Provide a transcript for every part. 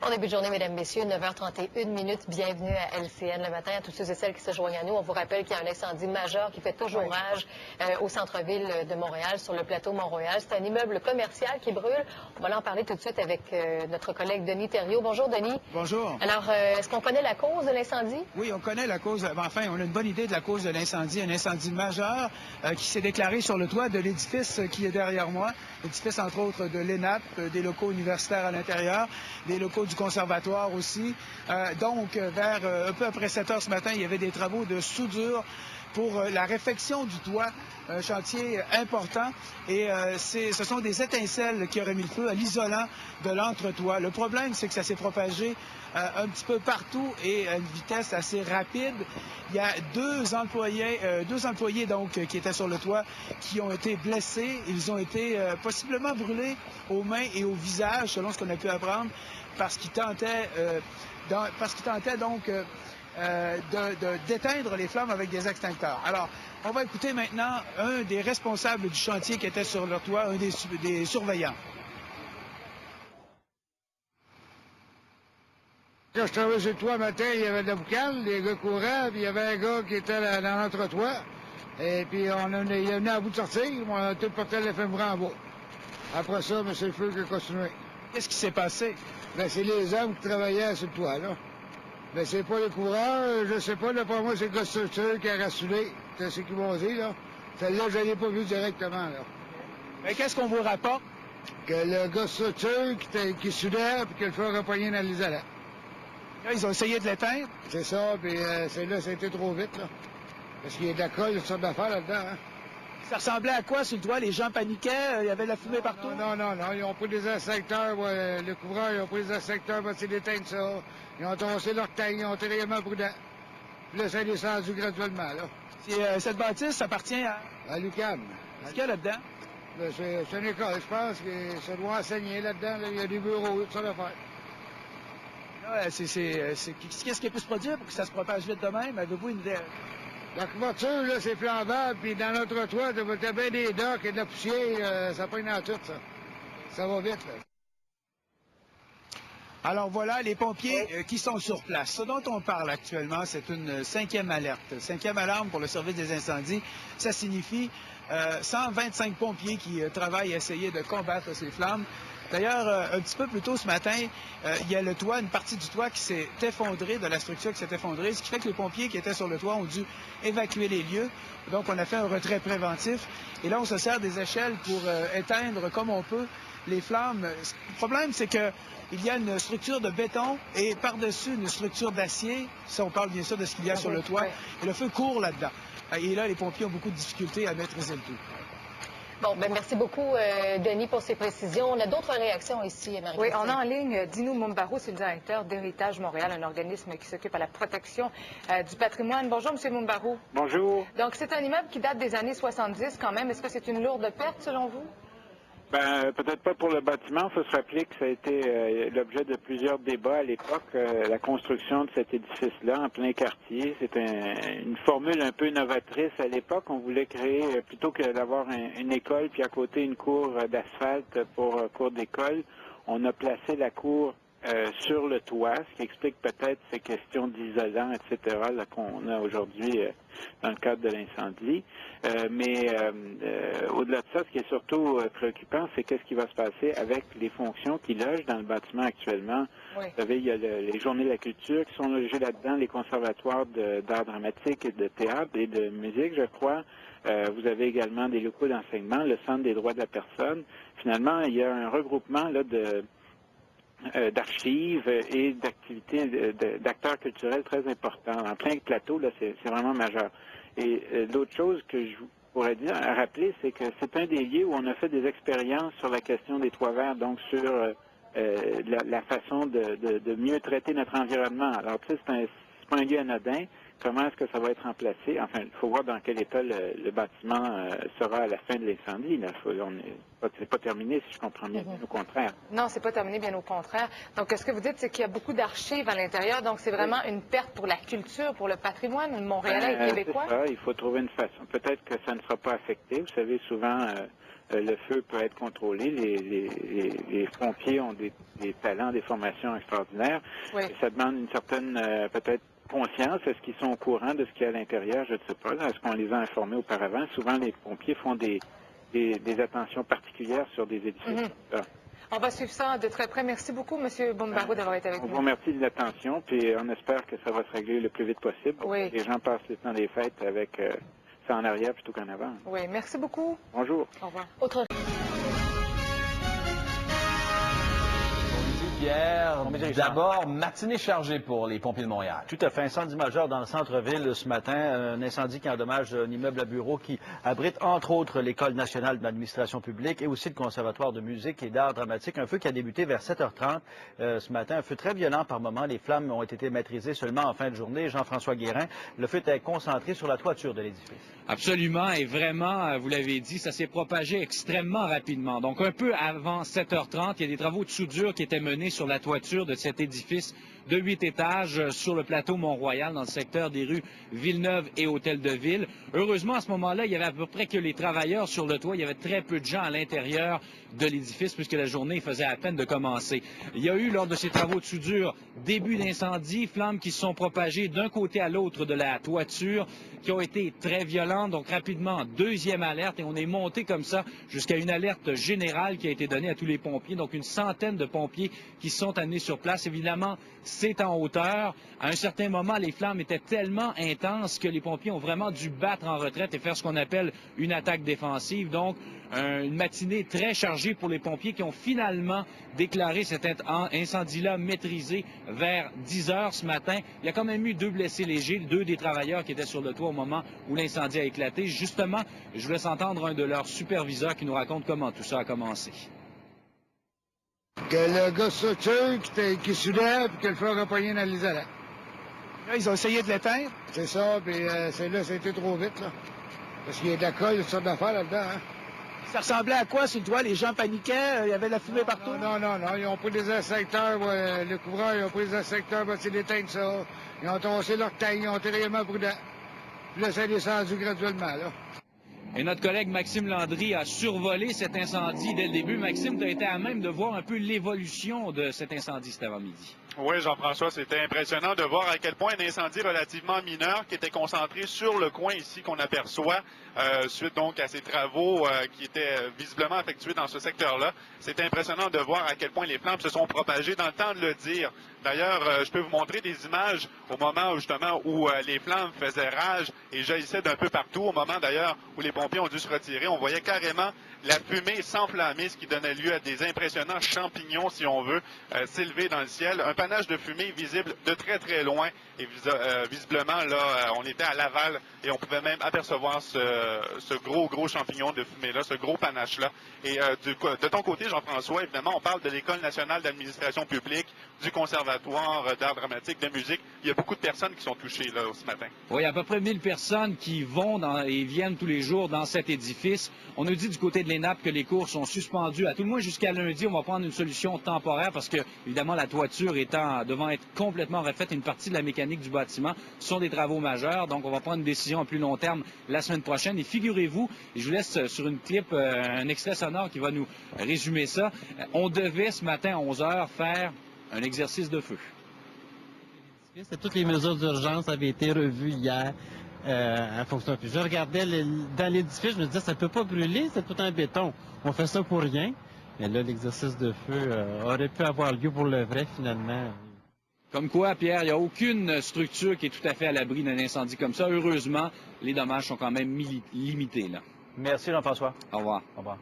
Bon début de journée, mesdames, messieurs, 9h31 Bienvenue à LCN le matin. À tous ceux et celles qui se joignent à nous, on vous rappelle qu'il y a un incendie majeur qui fait toujours rage au centre-ville de Montréal, sur le plateau Mont-Royal. C'est un immeuble commercial qui brûle. On va en parler tout de suite avec notre collègue Denis Thériault. Bonjour, Denis. Bonjour. Alors, est-ce qu'on connaît la cause de l'incendie? Oui, on connaît la cause. Enfin, on a une bonne idée de la cause de l'incendie. Un incendie majeur qui s'est déclaré sur le toit de l'édifice qui est derrière moi. L'édifice, entre autres, de l'ENAP, des locaux universitaires à l'intérieur, des locaux du conservatoire aussi. Donc, vers un peu après 7 heures ce matin, il y avait des travaux de soudure pour la réfection du toit, un chantier important. Et ce sont des étincelles qui auraient mis le feu à l'isolant de l'entretoit. Le problème, c'est que ça s'est propagé un petit peu partout et à une vitesse assez rapide. Il y a deux employés donc qui étaient sur le toit qui ont été blessés. Ils ont été possiblement brûlés aux mains et au visage, selon ce qu'on a pu apprendre, parce qu'ils tentaient donc d'éteindre les flammes avec des extincteurs. Alors, on va écouter maintenant un des responsables du chantier qui était sur le toit, un des surveillants. Quand je travaillais sur le toit matin, il y avait de la boucane, les gars couraient, puis il y avait un gars qui était dans l'entretoit. Et puis il est venu à bout de sortir, on a tout porté le fait mourir en bas. Après ça, mais c'est le feu qui a continué. Qu'est-ce qui s'est passé? Ben, c'est les hommes qui travaillaient sur le toit, là. Ben, c'est pas le coureur, je sais pas, là, pour moi, c'est le gars de structure qui a rassuré. C'est ce qu'ils m'ont dit, là. Celle-là, je l'ai pas vu directement, là. Mais qu'est-ce qu'on vous rapporte? Que le gars de structure qui soudait, puis que le feu a repogné dans l'isolant. Là, ils ont essayé de l'éteindre? C'est ça, puis celle-là, ça a été trop vite, là. Parce qu'il y a de la colle, toutes sortes d'affaires là-dedans, hein. Ça ressemblait à quoi sur le toit? Les gens paniquaient? Il y avait de la fumée partout? Non, ils ont pris des inspecteurs, le couvreur, ils ont pris des inspecteurs pour essayer d'éteindre ça. Ils ont tossé leur taille, ils ont été réellement prudents. Puis là, ça est descendu graduellement, là. Cette bâtisse, ça appartient à l'UQAM. Qu'est-ce qu'il y a là-dedans? Ben, c'est une école, je pense, que ça doit enseigner là-dedans, là. Il y a des bureaux, tout ça d'affaires. Qu'est-ce qui peut se produire pour que ça se propage vite de même? Avez-vous une idée? La couverture, là, c'est flambable, puis dans notre toit, t'as bien des docks et de la poussière, ça pogne dans tout, ça. Ça va vite, là. Alors voilà les pompiers qui sont sur place. Ce dont on parle actuellement, c'est une 5e alerte. 5e alarme pour le service des incendies. Ça signifie 125 pompiers qui travaillent à essayer de combattre ces flammes. D'ailleurs, un petit peu plus tôt ce matin, il y a le toit, une partie du toit qui s'est effondrée, de la structure qui s'est effondrée, ce qui fait que les pompiers qui étaient sur le toit ont dû évacuer les lieux. Donc, on a fait un retrait préventif. Et là, on se sert des échelles pour éteindre comme on peut les flammes. Le problème, c'est que il y a une structure de béton et par-dessus une structure d'acier. Ça, on parle bien sûr de ce qu'il y a sur le toit. Et le feu court là-dedans. Et là, les pompiers ont beaucoup de difficultés à maîtriser le tout. Bon, ben merci beaucoup, Denis, pour ces précisions. On a d'autres réactions ici, Marie-Christine. Oui, on a en ligne Dino Mumbarou, c'est le directeur d'Héritage Montréal, un organisme qui s'occupe à la protection du patrimoine. Bonjour, M. Mumbarou. Bonjour. Donc, c'est un immeuble qui date des années 70 quand même. Est-ce que c'est une lourde perte, selon vous? Ben, peut-être pas pour le bâtiment. Il faut se rappeler que ça a été l'objet de plusieurs débats à l'époque, la construction de cet édifice-là en plein quartier. C'était une formule un peu novatrice à l'époque. On voulait créer, plutôt que d'avoir une école, puis à côté une cour d'asphalte pour cour d'école, on a placé la cour sur le toit, ce qui explique peut-être ces questions d'isolant, etc., qu'on a aujourd'hui dans le cadre de l'incendie. Mais au-delà de ça, ce qui est surtout préoccupant, c'est qu'est-ce qui va se passer avec les fonctions qui logent dans le bâtiment actuellement. Oui. Vous savez, il y a les journées de la culture qui sont logées là-dedans, les conservatoires d'art dramatique et de théâtre et de musique, je crois. Vous avez également des locaux d'enseignement, le Centre des droits de la personne. Finalement, il y a un regroupement là, d'archives et d'activités d'acteurs culturels très importants. En plein plateau, là, c'est vraiment majeur. Et l'autre chose que je pourrais dire, à rappeler, c'est que c'est un des lieux où on a fait des expériences sur la question des toits verts, donc sur la façon de mieux traiter notre environnement. Alors, tu sais, c'est pas un lieu anodin. Comment est-ce que ça va être remplacé? Enfin, il faut voir dans quel état le bâtiment sera à la fin de l'incendie. C'est pas terminé, si je comprends bien, au contraire. Non, c'est pas terminé, bien au contraire. Donc, ce que vous dites, c'est qu'il y a beaucoup d'archives à l'intérieur. Donc, c'est vraiment une perte pour la culture, pour le patrimoine montréalais et québécois? C'est ça, il faut trouver une façon. Peut-être que ça ne sera pas affecté. Vous savez, souvent, le feu peut être contrôlé. Les pompiers ont des talents, des formations extraordinaires. Oui. Et ça demande une certaine, peut-être, conscience. Est-ce qu'ils sont au courant de ce qu'il y a à l'intérieur? Je ne sais pas. Est-ce qu'on les a informés auparavant? Souvent, les pompiers font des attentions particulières sur des édifices. On va suivre ça de très près. Merci beaucoup, M. Boumbarou, d'avoir été avec On vous nous. remercie de l'attention, puis on espère que ça va se régler le plus vite possible. Oui. Les gens passent le temps des fêtes avec ça en arrière plutôt qu'en avant. Oui, merci beaucoup. Bonjour. Au revoir. Autre Pierre, d'abord, matinée chargée pour les pompiers de Montréal. Tout à fait. Incendie majeur dans le centre-ville ce matin. Un incendie qui endommage un immeuble à bureaux qui abrite, entre autres, l'École nationale de l'administration publique et aussi le Conservatoire de musique et d'art dramatique. Un feu qui a débuté vers 7h30 ce matin. Un feu très violent par moment. Les flammes ont été maîtrisées seulement en fin de journée. Jean-François Guérin, le feu était concentré sur la toiture de l'édifice. Absolument. Et vraiment, vous l'avez dit, ça s'est propagé extrêmement rapidement. Donc, un peu avant 7h30, il y a des travaux de soudure qui étaient menés sur la toiture de cet édifice de 8 étages sur le plateau Mont-Royal, dans le secteur des rues Villeneuve et Hôtel de Ville. Heureusement, à ce moment-là, il y avait à peu près que les travailleurs sur le toit. Il y avait très peu de gens à l'intérieur de l'édifice puisque la journée faisait à peine de commencer. Il y a eu, lors de ces travaux de soudure, début d'incendie, flammes qui se sont propagées d'un côté à l'autre de la toiture, qui ont été très violentes. Donc, rapidement, deuxième alerte et on est monté comme ça jusqu'à une alerte générale qui a été donnée à tous les pompiers. Donc, une centaine de pompiers qui se sont amenés sur place. Évidemment, c'est en hauteur. À un certain moment, les flammes étaient tellement intenses que les pompiers ont vraiment dû battre en retraite et faire ce qu'on appelle une attaque défensive. Donc, une matinée très chargée pour les pompiers qui ont finalement déclaré cet incendie-là maîtrisé vers 10 heures ce matin. Il y a quand même eu 2 blessés légers, 2 des travailleurs qui étaient sur le toit au moment où l'incendie a éclaté. Justement, je vous laisse entendre un de leurs superviseurs qui nous raconte comment tout ça a commencé. Que le gars structure qui soulève et que le feu a repogné dans l'isolant. Là, ils ont essayé de l'éteindre. C'est ça, puis c'est là, ça a été trop vite, là. Parce qu'il y a de la colle, toutes sortes d'affaires là-dedans, hein. Ça ressemblait à quoi sur le toit? Les gens paniquaient, il y avait de la fumée partout? Non, ils ont pris des inspecteurs, le couvreur, ils ont pris des inspecteurs pour essayer d'éteindre ça. Ils ont tossé leur taille, ils ont été réellement prudents. Puis là, ça a descendu graduellement, là. Et notre collègue Maxime Landry a survolé cet incendie dès le début. Maxime, tu as été à même de voir un peu l'évolution de cet incendie cet avant-midi. Oui, Jean-François, c'était impressionnant de voir à quel point un incendie relativement mineur qui était concentré sur le coin ici qu'on aperçoit, suite donc à ces travaux qui étaient visiblement effectués dans ce secteur-là. C'était impressionnant de voir à quel point les flammes se sont propagées dans le temps de le dire. D'ailleurs, je peux vous montrer des images au moment justement où les flammes faisaient rage et jaillissaient d'un peu partout. Au moment d'ailleurs où les pompiers ont dû se retirer, on voyait carrément la fumée s'enflammer, ce qui donnait lieu à des impressionnants champignons, si on veut, s'élever dans le ciel. Un panache de fumée visible de très très loin et visiblement là, on était à Laval et on pouvait même apercevoir ce gros champignon de fumée-là, ce gros panache-là. Et de ton côté, Jean-François, évidemment, on parle de l'École nationale d'administration publique, du Conservatoire d'art dramatique, de musique. Il y a beaucoup de personnes qui sont touchées là ce matin. Oui, à peu près 1000 personnes qui vont et viennent tous les jours dans cet édifice. On nous dit du côté de l'ENAP que les cours sont suspendus, à tout le moins jusqu'à lundi. On va prendre une solution temporaire parce que, évidemment, la toiture devant être complètement refaite, une partie de la mécanique du bâtiment sont des travaux majeurs. Donc, on va prendre une décision à plus long terme la semaine prochaine. Et figurez-vous, et je vous laisse sur une clip un extrait sonore qui va nous résumer ça. On devait ce matin à 11 h faire un exercice de feu. Toutes les mesures d'urgence avaient été revues hier en fonction. Puis je regardais dans l'édifice, je me disais, ça ne peut pas brûler, c'est tout en béton. On fait ça pour rien. Mais là, l'exercice de feu aurait pu avoir lieu pour le vrai, finalement. Comme quoi, Pierre, il n'y a aucune structure qui est tout à fait à l'abri d'un incendie comme ça. Heureusement, les dommages sont quand même limités, là. Merci, Jean-François. Au revoir. Au revoir.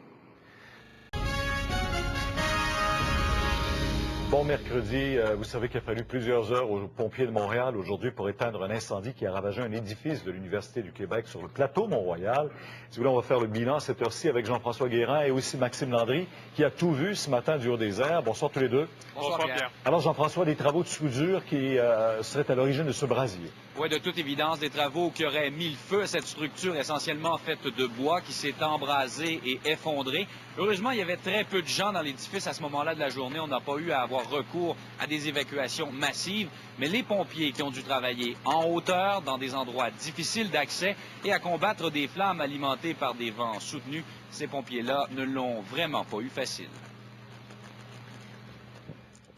Bon mercredi, vous savez qu'il a fallu plusieurs heures aux pompiers de Montréal aujourd'hui pour éteindre un incendie qui a ravagé un édifice de l'Université du Québec sur le plateau Mont-Royal. Si vous voulez, on va faire le bilan à cette heure-ci avec Jean-François Guérin et aussi Maxime Landry qui a tout vu ce matin du haut des airs. Bonsoir tous les deux. Bonsoir Pierre. Alors Jean-François, des travaux de soudure qui seraient à l'origine de ce brasier. Oui, de toute évidence, des travaux qui auraient mis le feu à cette structure essentiellement faite de bois qui s'est embrasée et effondrée. Heureusement, il y avait très peu de gens dans l'édifice à ce moment-là de la journée. On n'a pas eu à avoir recours à des évacuations massives. Mais les pompiers qui ont dû travailler en hauteur, dans des endroits difficiles d'accès et à combattre des flammes alimentées par des vents soutenus, Ces pompiers-là ne l'ont vraiment pas eu facile.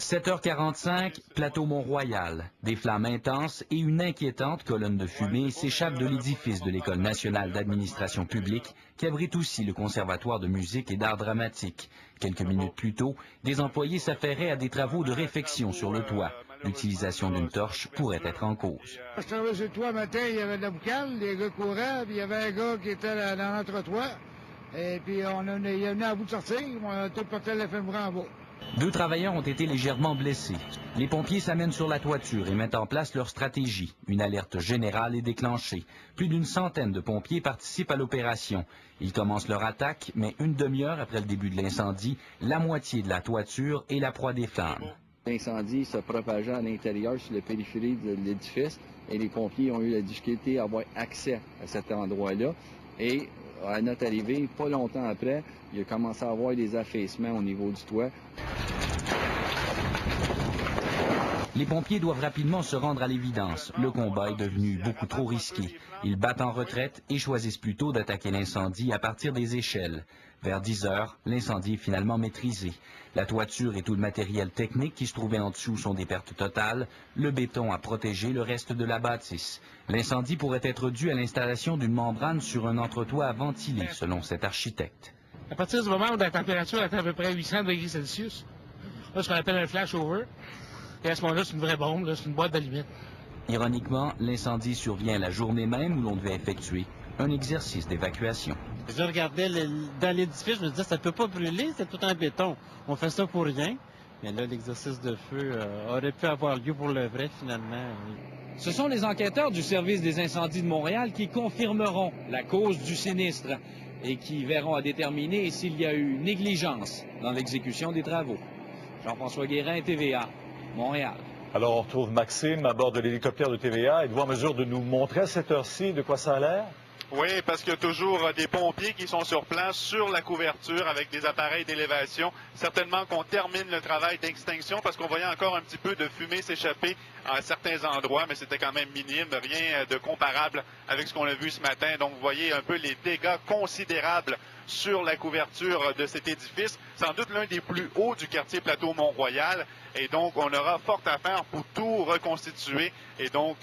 7h45, plateau Mont-Royal. Des flammes intenses et une inquiétante colonne de fumée s'échappent de l'édifice de l'École nationale d'administration publique qui abrite aussi le Conservatoire de musique et d'art dramatique. Quelques minutes plus tôt, des employés s'affairaient à des travaux de réfection sur le toit. L'utilisation d'une torche pourrait être en cause. Je travaillais sur le toit matin, il y avait de la boucane, les gars couraient, puis il y avait un gars qui était dans l'entretoit. Et puis il est venu à bout de sortir, on a tout porté l'éphémère en bas. 2 travailleurs ont été légèrement blessés. Les pompiers s'amènent sur la toiture et mettent en place leur stratégie. Une alerte générale est déclenchée. Plus d'une centaine de pompiers participent à l'opération. Ils commencent leur attaque, mais une demi-heure après le début de l'incendie, la moitié de la toiture est la proie des flammes. L'incendie se propageait à l'intérieur sur la périphérie de l'édifice et les pompiers ont eu la difficulté à avoir accès à cet endroit-là. Et à notre arrivée, pas longtemps après, il a commencé à avoir des affaissements au niveau du toit. Les pompiers doivent rapidement se rendre à l'évidence. Le combat est devenu beaucoup trop risqué. Ils battent en retraite et choisissent plutôt d'attaquer l'incendie à partir des échelles. Vers 10 heures, l'incendie est finalement maîtrisé. La toiture et tout le matériel technique qui se trouvait en dessous sont des pertes totales. Le béton a protégé le reste de la bâtisse. L'incendie pourrait être dû à l'installation d'une membrane sur un entretoit à ventiler, selon cet architecte. À partir du moment où la température est à peu près 800 degrés Celsius, là, ce qu'on appelle un flash-over, et à ce moment-là, c'est une vraie bombe, c'est une boîte d'allumettes. Ironiquement, l'incendie survient la journée même où l'on devait effectuer un exercice d'évacuation. Je regardais dans l'édifice, je me disais, ça ne peut pas brûler, c'est tout en béton. On fait ça pour rien. Mais là, l'exercice de feu aurait pu avoir lieu pour le vrai, finalement. Ce sont les enquêteurs du service des incendies de Montréal qui confirmeront la cause du sinistre et qui verront à déterminer s'il y a eu négligence dans l'exécution des travaux. Jean-François Guérin, TVA, Montréal. Alors, on retrouve Maxime à bord de l'hélicoptère de TVA. Êtes-vous en mesure de nous montrer à cette heure-ci de quoi ça a l'air? Oui, parce qu'il y a toujours des pompiers qui sont sur place, sur la couverture, avec des appareils d'élévation. Certainement qu'on termine le travail d'extinction, parce qu'on voyait encore un petit peu de fumée s'échapper à certains endroits, mais c'était quand même minime, rien de comparable avec ce qu'on a vu ce matin. Donc, vous voyez un peu les dégâts considérables sur la couverture de cet édifice. Sans doute l'un des plus hauts du quartier Plateau Mont-Royal. Et donc, on aura fort à faire pour tout reconstituer et donc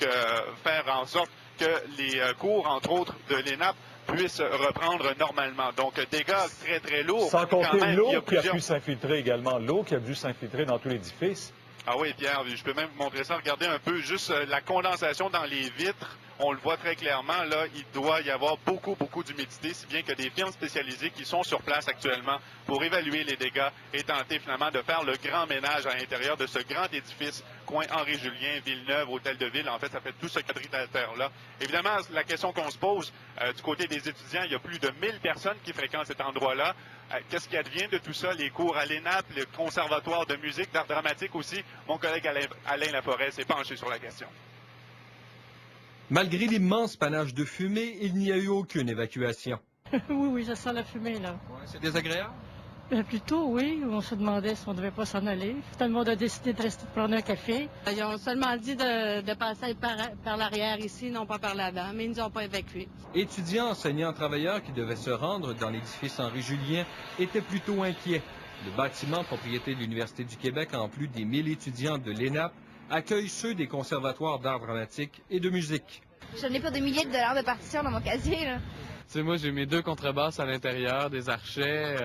faire en sorte que les cours, entre autres, de l'ENAP puissent reprendre normalement. Donc, dégâts très, très lourds. Sans compter l'eau qui a pu s'infiltrer également, l'eau qui a dû s'infiltrer dans tout l'édifice. Ah oui, Pierre, je peux même vous montrer ça. Regardez un peu juste la condensation dans les vitres. On le voit très clairement, là, il doit y avoir beaucoup d'humidité, si bien que des firmes spécialisées qui sont sur place actuellement pour évaluer les dégâts et tenter finalement de faire le grand ménage à l'intérieur de ce grand édifice, coin Henri-Julien, Villeneuve, Hôtel de Ville. En fait, ça fait tout ce quadrilatère-là. Évidemment, la question qu'on se pose du côté des étudiants, il y a plus de 1000 personnes qui fréquentent cet endroit-là. Qu'est-ce qui advient de tout ça? Les cours à l'ENAP, le conservatoire de musique, d'art dramatique aussi. Mon collègue Alain Laforêt s'est penché sur la question. Malgré l'immense panache de fumée, il n'y a eu aucune évacuation. Oui, ça sent la fumée, là. Ouais, c'est désagréable? Plutôt, oui. On se demandait si on ne devait pas s'en aller. Tout le monde a décidé de rester prendre un café. Ils ont seulement dit de passer par l'arrière ici, non pas par l'avant, mais ils ne nous ont pas évacués. Étudiants, enseignants, travailleurs qui devaient se rendre dans l'édifice Henri-Julien étaient plutôt inquiets. Le bâtiment, propriété de l'Université du Québec, en plus des 1000 étudiants de l'ENAP, accueille ceux des conservatoires d'art dramatique et de musique. J'en ai pour des milliers de dollars de partitions dans mon casier, là. Tu sais, moi, j'ai mes 2 contrebasses à l'intérieur, des archets,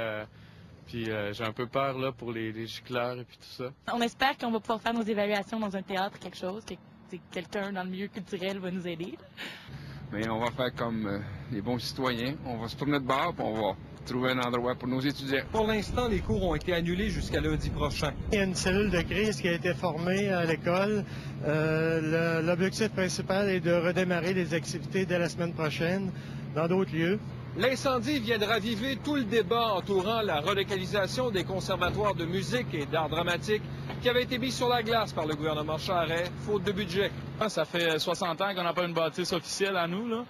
puis j'ai un peu peur, là, pour les gicleurs et puis tout ça. On espère qu'on va pouvoir faire nos évaluations dans un théâtre, quelque chose, que quelqu'un dans le milieu culturel va nous aider. Mais on va faire comme les bons citoyens. On va se tourner de bord, puis on va trouver un endroit pour nos étudiants. Pour l'instant, les cours ont été annulés jusqu'à lundi prochain. Il y a une cellule de crise qui a été formée à l'école. L'objectif principal est de redémarrer les activités dès la semaine prochaine dans d'autres lieux. L'incendie vient de raviver tout le débat entourant la relocalisation des conservatoires de musique et d'art dramatique qui avait été mis sur la glace par le gouvernement Charest, faute de budget. Ça fait 60 ans qu'on n'a pas une bâtisse officielle à nous, là.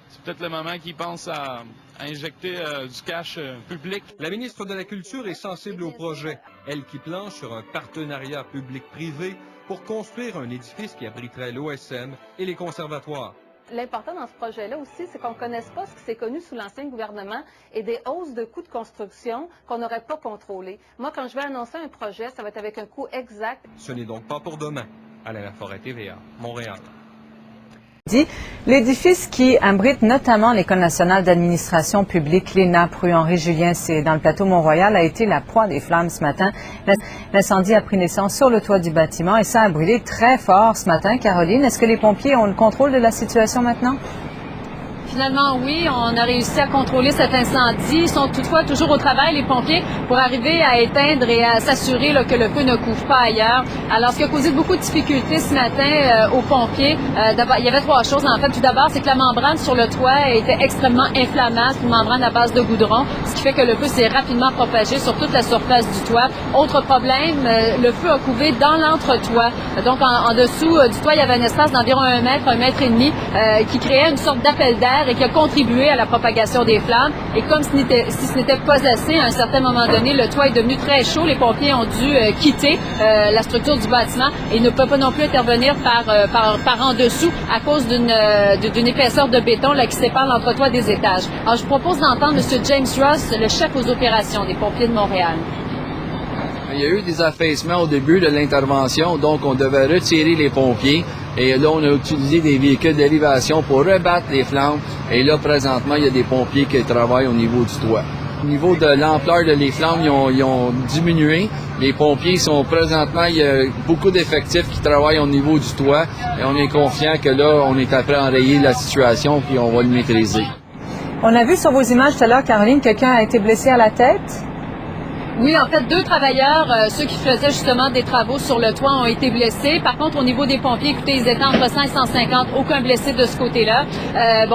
C'est peut-être le moment qu'ils pensent à injecter du cash public. La ministre de la Culture est sensible au projet, elle qui planche sur un partenariat public-privé pour construire un édifice qui abriterait l'OSM et les conservatoires. L'important dans ce projet-là aussi, c'est qu'on ne connaisse pas ce qui s'est connu sous l'ancien gouvernement et des hausses de coûts de construction qu'on n'aurait pas contrôlées. Moi, quand je vais annoncer un projet, ça va être avec un coût exact. Ce n'est donc pas pour demain. Alain Laforêt, TVA, Montréal. L'édifice qui abrite notamment l'École nationale d'administration publique, l'ENAP, rue Henri-Julien, c'est dans le plateau Mont-Royal, a été la proie des flammes ce matin. L'incendie a pris naissance sur le toit du bâtiment et ça a brûlé très fort ce matin. Caroline, est-ce que les pompiers ont le contrôle de la situation maintenant? Finalement, oui, on a réussi à contrôler cet incendie. Ils sont toutefois toujours au travail, les pompiers, pour arriver à éteindre et à s'assurer que le feu ne couvre pas ailleurs. Alors, ce qui a causé beaucoup de difficultés ce matin aux pompiers, il y avait trois choses en fait. Tout d'abord, c'est que la membrane sur le toit était extrêmement inflammable, une membrane à base de goudron, ce qui fait que le feu s'est rapidement propagé sur toute la surface du toit. Autre problème, le feu a couvé dans l'entretoit. Donc, en dessous du toit, il y avait un espace d'environ 1 mètre et demi, qui créait une sorte d'appel d'air et qui a contribué à la propagation des flammes. Et comme si ce n'était pas assez, à un certain moment donné, le toit est devenu très chaud. Les pompiers ont dû quitter la structure du bâtiment et ne peuvent pas non plus intervenir par en dessous à cause d'une épaisseur de béton là, qui sépare l'entretoit des étages. Alors, je vous propose d'entendre M. James Ross, le chef aux opérations des pompiers de Montréal. Il y a eu des affaissements au début de l'intervention, donc on devait retirer les pompiers. Et là, on a utilisé des véhicules d'élévation pour rebattre les flammes. Et là, présentement, il y a des pompiers qui travaillent au niveau du toit. Au niveau de l'ampleur des flammes, ils ont diminué. Les pompiers sont présentement, il y a beaucoup d'effectifs qui travaillent au niveau du toit. Et on est confiant que là, on est après à enrayer la situation puis on va le maîtriser. On a vu sur vos images tout à l'heure, Caroline, quelqu'un a été blessé à la tête? Oui, en fait, 2 travailleurs, ceux qui faisaient justement des travaux sur le toit, ont été blessés. Par contre, au niveau des pompiers, écoutez, ils étaient entre 100 et 150, aucun blessé de ce côté-là.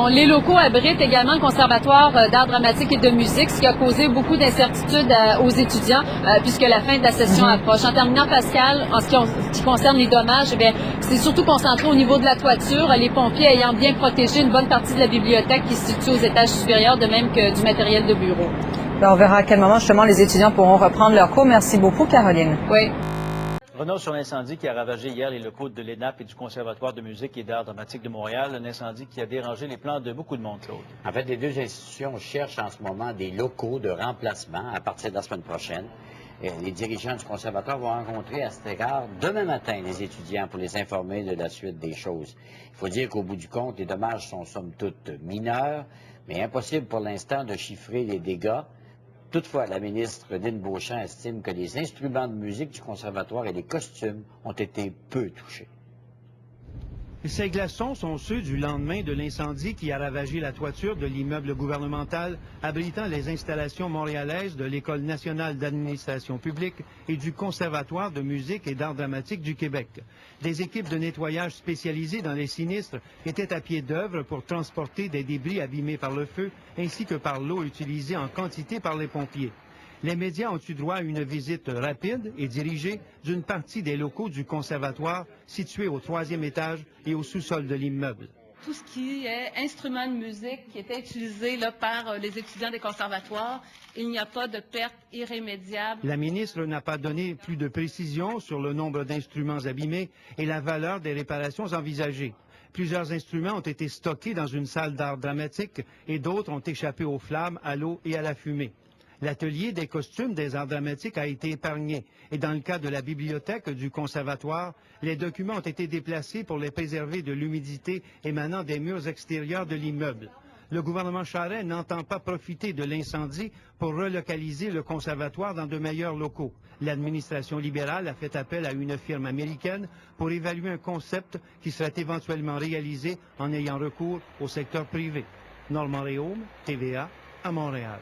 Les locaux abritent également le Conservatoire d'art dramatique et de musique, ce qui a causé beaucoup d'incertitudes aux étudiants, puisque la fin de la session approche. En terminant, Pascal, en ce qui concerne les dommages, c'est surtout concentré au niveau de la toiture, les pompiers ayant bien protégé une bonne partie de la bibliothèque qui se situe aux étages supérieurs, de même que du matériel de bureau. On verra à quel moment, justement, les étudiants pourront reprendre leur cours. Merci beaucoup, Caroline. Oui. Revenons sur l'incendie qui a ravagé hier les locaux de l'ENAP et du Conservatoire de musique et d'art dramatique de Montréal. Un incendie qui a dérangé les plans de beaucoup de monde, Claude. En fait, les deux institutions cherchent en ce moment des locaux de remplacement à partir de la semaine prochaine. Les dirigeants du Conservatoire vont rencontrer à cet égard demain matin les étudiants pour les informer de la suite des choses. Il faut dire qu'au bout du compte, les dommages sont somme toute mineurs, mais impossible pour l'instant de chiffrer les dégâts. Toutefois, la ministre Lynne Beauchamp estime que les instruments de musique du Conservatoire et les costumes ont été peu touchés. Ces glaçons sont ceux du lendemain de l'incendie qui a ravagé la toiture de l'immeuble gouvernemental abritant les installations montréalaises de l'École nationale d'administration publique et du Conservatoire de musique et d'art dramatique du Québec. Des équipes de nettoyage spécialisées dans les sinistres étaient à pied d'œuvre pour transporter des débris abîmés par le feu ainsi que par l'eau utilisée en quantité par les pompiers. Les médias ont eu droit à une visite rapide et dirigée d'une partie des locaux du Conservatoire situés au 3e étage et au sous-sol de l'immeuble. Tout ce qui est instruments de musique qui était utilisé là, par les étudiants des conservatoires, il n'y a pas de perte irrémédiable. La ministre n'a pas donné plus de précisions sur le nombre d'instruments abîmés et la valeur des réparations envisagées. Plusieurs instruments ont été stockés dans une salle d'art dramatique et d'autres ont échappé aux flammes, à l'eau et à la fumée. L'atelier des costumes des arts dramatiques a été épargné et dans le cas de la bibliothèque du Conservatoire, les documents ont été déplacés pour les préserver de l'humidité émanant des murs extérieurs de l'immeuble. Le gouvernement Charest n'entend pas profiter de l'incendie pour relocaliser le Conservatoire dans de meilleurs locaux. L'administration libérale a fait appel à une firme américaine pour évaluer un concept qui serait éventuellement réalisé en ayant recours au secteur privé. Normand Réaume, TVA, à Montréal.